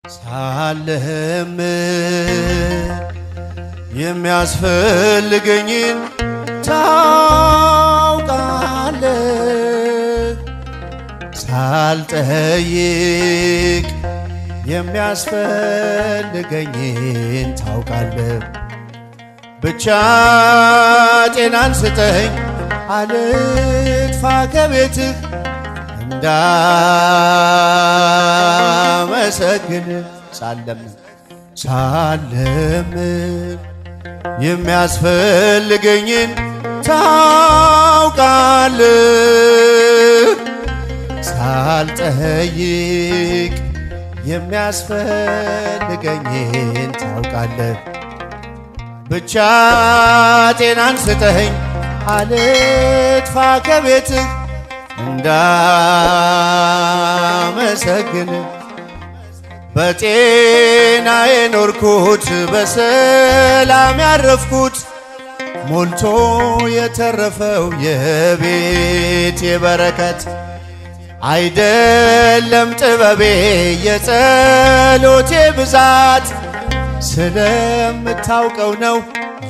ሳለህም የሚያስፈልገኝን ታውቃለህ። ሳልጠይቅ የሚያስፈልገኝን ታውቃለህ። ብቻ ጤናን ስጠኝ አልጥፋ ከቤትህ እንዳመሰግን ሳለምን የሚያስፈልገኝን ታውቃለህ። ሳልጠይቅ የሚያስፈልገኝን ታውቃለህ። ብቻ ጤናን ስጠኝ አልጥፋ ከቤትህ እንዳመሰግን በጤና የኖርኩት በሰላም ያረፍኩት ሞልቶ የተረፈው የቤት የበረከት አይደለም ጥበቤ የጸሎቴ ብዛት ስለምታውቀው ነው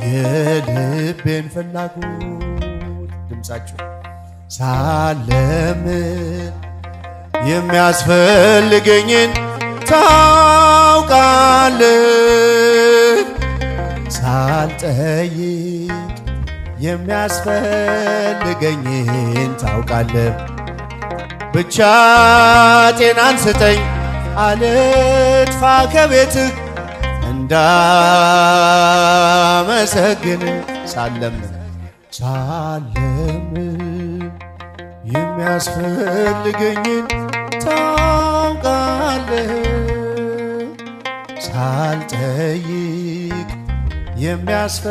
የልቤን ፍላጎት። ድምፃችሁ ሳለምን የሚያስፈልገኝን ታውቃለህ። ሳልጠይቅ የሚያስፈልገኝን ታውቃለህ። ብቻ ጤናን ስጠኝ አልጥፋ ከቤትህ እንዳመሰግን ሳለምን የሚያስፈልገኝን ታውቃለህ። ሳልጠይቅ የሚያስፈልገኝን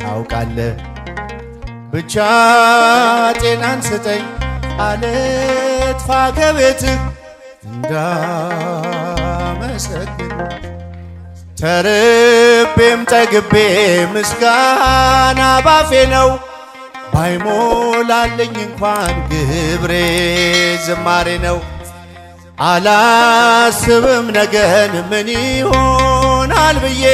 ታውቃለህ። ብቻ ጤናን ስጠኝ አልጥፋ ከቤትህ እንዳመሰግን ተርቤም ጠግቤ ምስጋና ባፌ ነው። ባይሞላልኝ እንኳን ግብሬ ዝማሬ ነው። አላስብም ነገን ምን ይሆናል ብዬ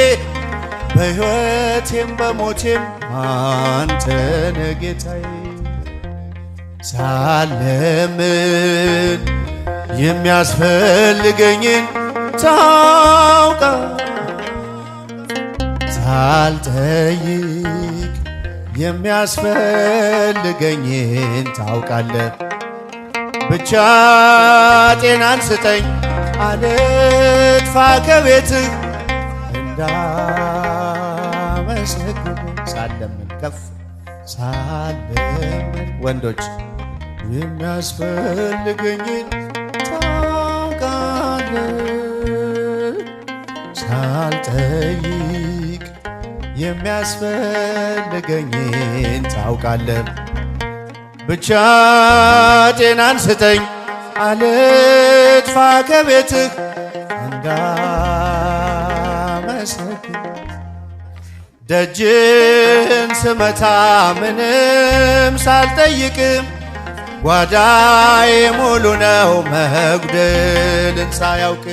በሕይወቴም በሞቴም አንተነ ጌታዬ። ሳለምን የሚያስፈልገኝን ታውቃለህ። ሳልጠይቅ የሚያስፈልገኝን ታውቃለህ። ብቻ ጤናን ስጠኝ አልጥፋ ከቤትህ እንዳመሰግን ሳለምን ከፍ ሳለምን ወንዶች የሚያስፈልገኝን ታውቃለህ። ሳልጠይቅ የሚያስፈልገኝን ታውቃለህ። ብቻ ጤናን ስጠኝ አልጥፋ ከቤትህ እንዳመሰግን ደጅን ስመታ ምንም ሳልጠይቅም ጓዳዬ ሙሉ ነው መጉደልን ሳያውቅ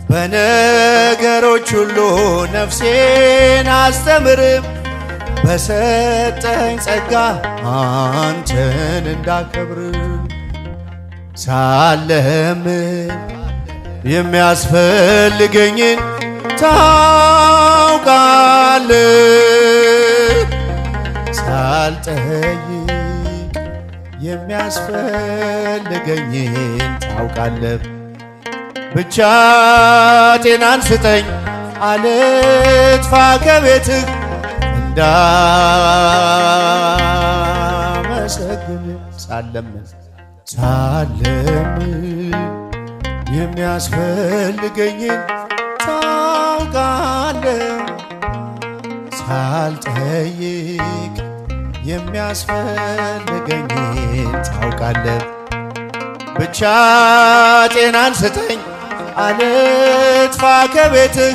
በነገሮች ሁሉ ነፍሴን አስተምርም በሰጠኝ ጸጋ አንተን እንዳከብር ሳለምን የሚያስፈልገኝን ታውቃለህ። ሳልጠይቅ የሚያስፈልገኝን ታውቃለህ። ብቻ ጤናን ስጠኝ አልጥፋ ከቤትህ እንዳመሰግን ሳለምን የሚያስፈልገኝን ታውቃለህ። ሳልጠይቅ የሚያስፈልገኝን ታውቃለህ። ብቻ ጤናን ስጠኝ አልጥፋ ከቤትህ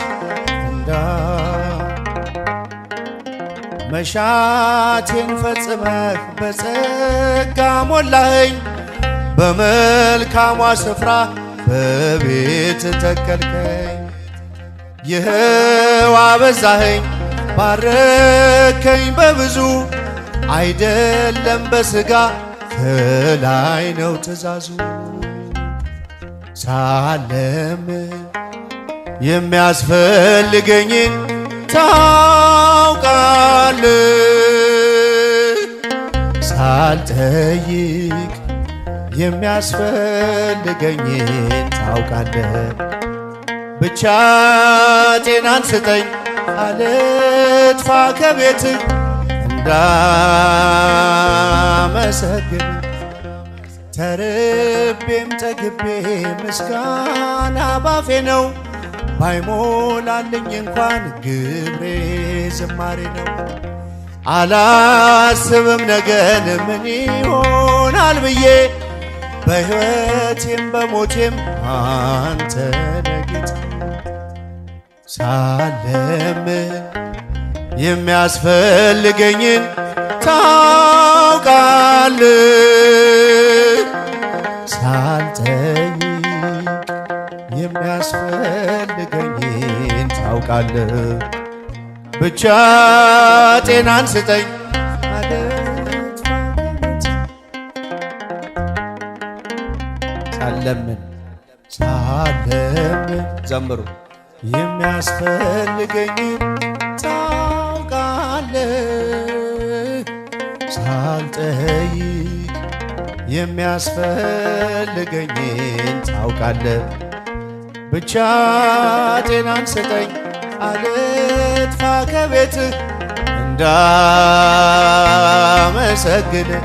መሻቴን ፈጽመህ በጸጋ ሞላኸኝ በመልካሟ ስፍራ በቤት ተከልከኝ። ይኸው አበዛኸኝ ባረከኝ በብዙ አይደለም በሥጋ ከላይ ነው ትእዛዙ። ሳለምን የሚያስፈልገኝን ታውቃለህ፣ ሳልጠይቅ የሚያስፈልገኝን ታውቃለህ። ብቻ ጤናን ስጠኝ አልጥፋ ከቤትህ እንዳመሰግን። ተርቤም ጠግቤ ምስጋና ባፌ ነው፣ ባይሞላልኝ እንኳን ግብሬ ዝማሬ ነው። አላስብም ነገን ምን ይሆናል ብዬ፣ በሕይወቴም በሞቴም አንተ ነህ ጌታ። ሳለምን የሚያስፈልገኝን ታውቃለህ፣ ሳልጠይቅ የሚያስፈልገኝን ታውቃለህ። ብቻ ጤናን ስጠኝ ሳለምን ዘምሩ የሚያስፈልገኝን ታውቃለህ፣ ሳልጠይቅ የሚያስፈልገኝን ታውቃለህ። ብቻ ጤናን ስጠኝ አልጥፋ ከቤትህ እንዳመሰግንህ